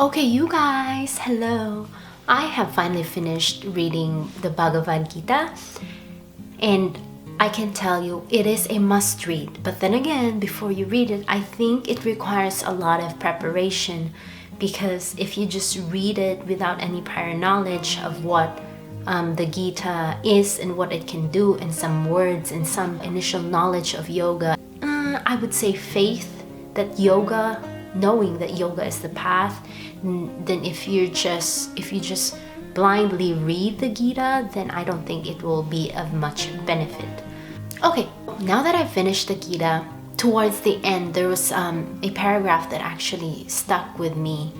Okay, you guys, hello. I have finally finished reading the Bhagavad Gita, and I can tell you it is a must read. But then again, before you read it, I think it requires a lot of preparation, because if you just read it without any prior knowledge of what the Gita is and what it can do, and some words and some initial knowledge of yoga, I would say faith that yoga, knowing that yoga is the path, then if you just blindly read the Gita, then I don't think it will be of much benefit. Okay, now that I've finished the Gita, towards the end there was a paragraph that actually stuck with me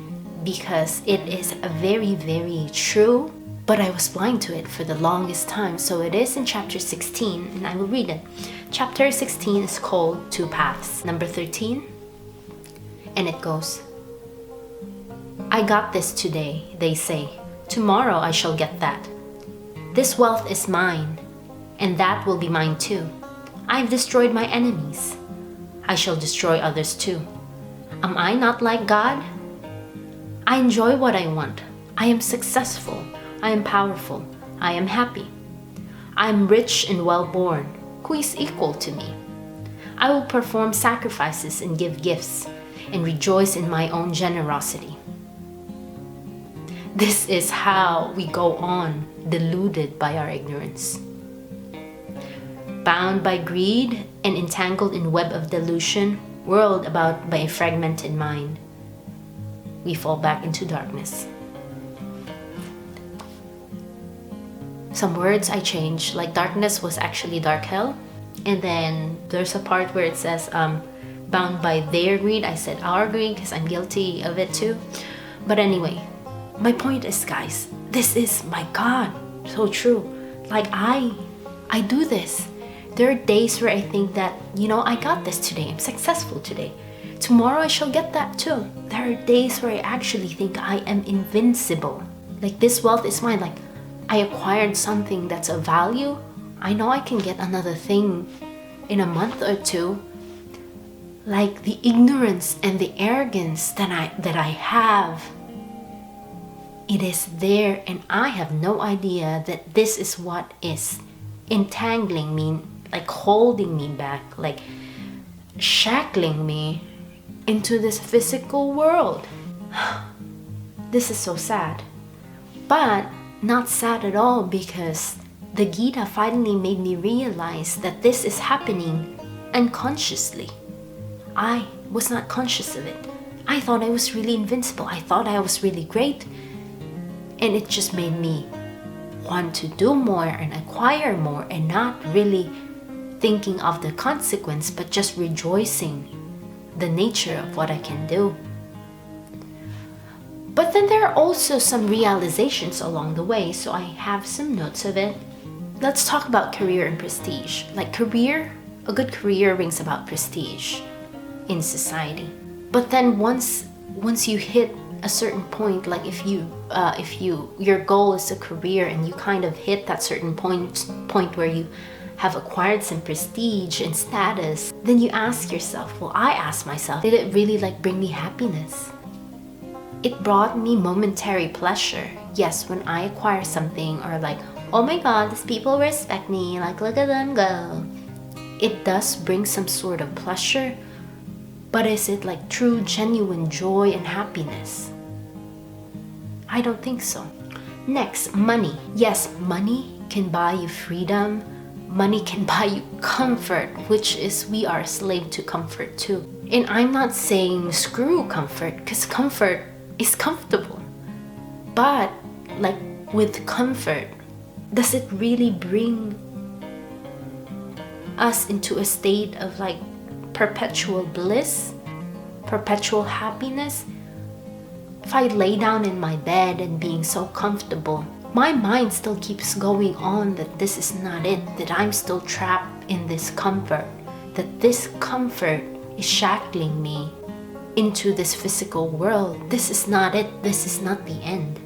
because it is a very, very true, but I was blind to it for the longest time. So it is in chapter 16, and I will read it. Chapter 16 is called Two Paths, number 13, and it goes, I got this today, they say. Tomorrow I shall get that. This wealth is mine, and that will be mine too. I've destroyed my enemies. I shall destroy others too. Am I not like God? I enjoy what I want. I am successful. I am powerful. I am happy. I am rich and well-born. Who is equal to me? I will perform sacrifices and give gifts, and rejoice in my own generosity. This is how we go on, deluded by our ignorance. Bound by greed and entangled in web of delusion, whirled about by a fragmented mind, we fall back into darkness. Some words I changed, like darkness was actually dark hell. And then there's a part where it says, bound by their greed. I said our greed because I'm guilty of it too. But anyway, my point is, guys, this is my God, so true. Like I do this. There are days where I think that, I got this today. I'm successful today. Tomorrow I shall get that too. There are days where I actually think I am invincible. Like this wealth is mine. Like I acquired something that's of value. I know I can get another thing in a month or two. Like the ignorance and the arrogance that I have, it is there, and I have no idea that this is what is entangling me, like holding me back, like shackling me into this physical world. This is so sad, but not sad at all, because the Gita finally made me realize that this is happening unconsciously. I was not conscious of it. I thought I was really invincible. I thought I was really great. And it just made me want to do more and acquire more, and not really thinking of the consequence, but just rejoicing the nature of what I can do. But then there are also some realizations along the way, so I have some notes of it. Let's talk about career and prestige. Like career, a good career brings about prestige in society. But then once you hit a certain point, like if your goal is a career and you kind of hit that certain point where you have acquired some prestige and status, then you ask yourself, well, I ask myself, did it really bring me happiness? It brought me momentary pleasure. Yes, when I acquire something, or oh my God, these people respect me, look at them go. It does bring some sort of pleasure, but is it true, genuine joy and happiness? I don't think so. Next, money. Yes, money can buy you freedom. Money can buy you comfort, which is, we are a slave to comfort too. And I'm not saying screw comfort, because comfort is comfortable. But with comfort, does it really bring us into a state of perpetual bliss, perpetual happiness? If I lay down in my bed and being so comfortable, my mind still keeps going on that this is not it, that I'm still trapped in this comfort, that this comfort is shackling me into this physical world. This is not it. This is not the end.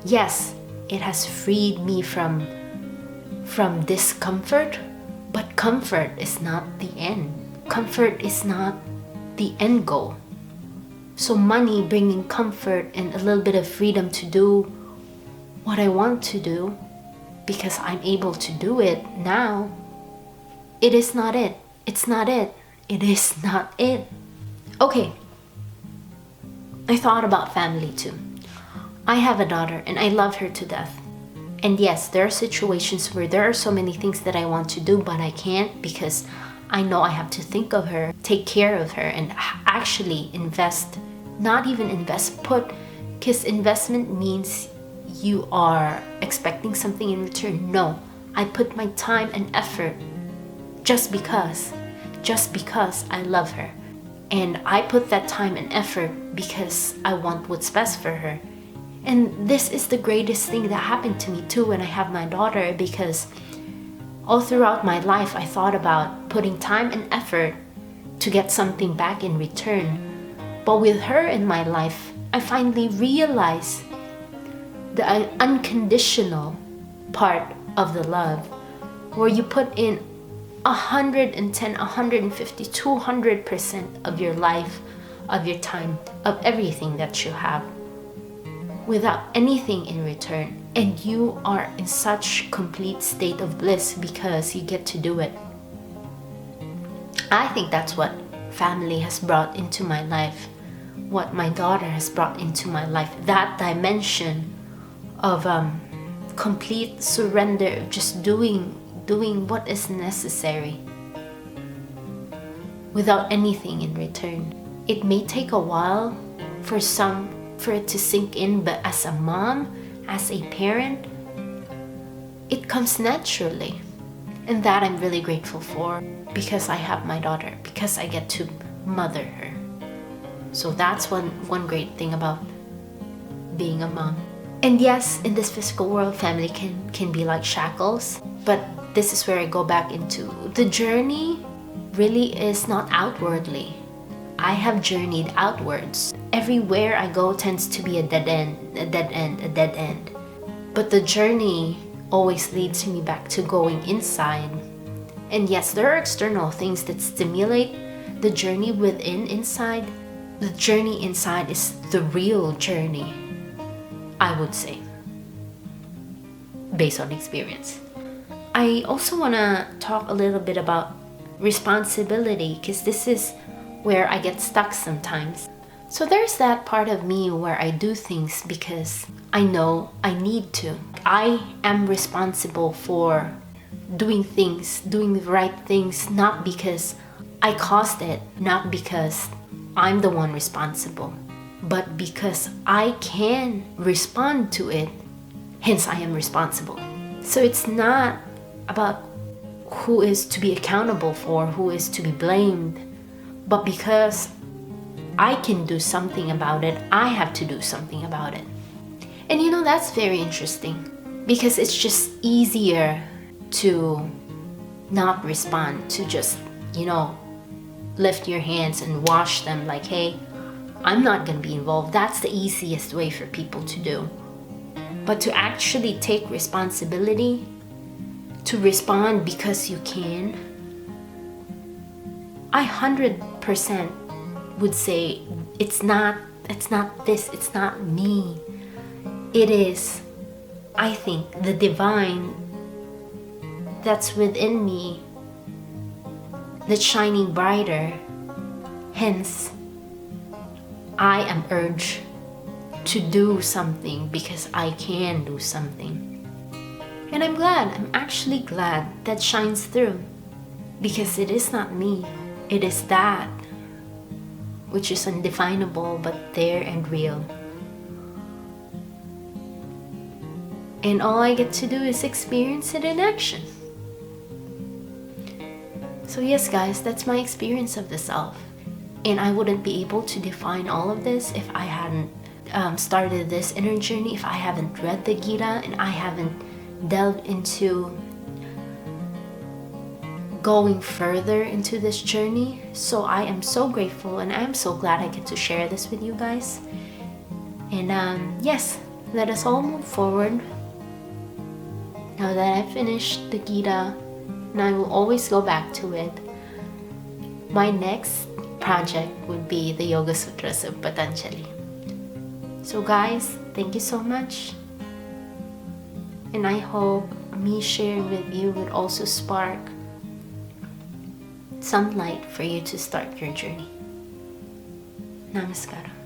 Yes, it has freed me from discomfort, but comfort is not the end. Comfort is not the end goal. So money bringing comfort and a little bit of freedom to do what I want to do because I'm able to do it now, it is not it. It's not it. It is not it. Okay. I thought about family too. I have a daughter and I love her to death. And yes, there are situations where there are so many things that I want to do, but I can't because I know I have to think of her, take care of her, and actually invest. Not even invest, because investment means you are expecting something in return. No, I put my time and effort just because I love her. And I put that time and effort because I want what's best for her. And this is the greatest thing that happened to me too when I have my daughter, because all throughout my life I thought about putting time and effort to get something back in return. But with her in my life, I finally realized the unconditional part of the love, where you put in 110, 150, 200% of your life, of your time, of everything that you have, without anything in return, and you are in such complete state of bliss because you get to do it. I think that's what family has brought into my life, what my daughter has brought into my life, that dimension of complete surrender, just doing what is necessary without anything in return. It may take a while for it to sink in, but as a mom, as a parent, it comes naturally. And that I'm really grateful for, because I have my daughter, because I get to mother her. So that's one great thing about being a mom. And yes, in this physical world, family can be like shackles, but this is where I go back into the journey really is not outwardly. I have journeyed outwards. Everywhere I go tends to be a dead end. But the journey always leads me back to going inside. And yes, there are external things that stimulate the journey inside. The journey inside is the real journey, I would say, based on experience. I also want to talk a little bit about responsibility, because this is where I get stuck sometimes. So there's that part of me where I do things because I know I need to. I am responsible for doing things, doing the right things, not because I caused it, not because I'm the one responsible, but because I can respond to it, hence I am responsible. So it's not about who is to be accountable for, who is to be blamed, but because I can do something about it, I have to do something about it. And that's very interesting, because it's just easier to not respond, to just, lift your hands and wash them like, hey, I'm not going to be involved. That's the easiest way for people to do. But to actually take responsibility, to respond because you can, I 100% would say it's not me. It is, I think, the divine that's within me that's shining brighter. Hence, I am urged to do something because I can do something. And I'm actually glad that shines through, because it is not me, it is that which is undefinable but there and real. And all I get to do is experience it in action. So yes, guys, that's my experience of the self. And I wouldn't be able to define all of this if I hadn't started this inner journey, if I haven't read the Gita and I haven't delved into going further into this journey. So I am so grateful, and I am so glad I get to share this with you guys. And yes, let us all move forward. Now that I've finished the Gita, and I will always go back to it, my next project would be the Yoga Sutras of Patanjali. So guys, thank you so much. And I hope me sharing with you would also spark some light for you to start your journey. Namaskaram.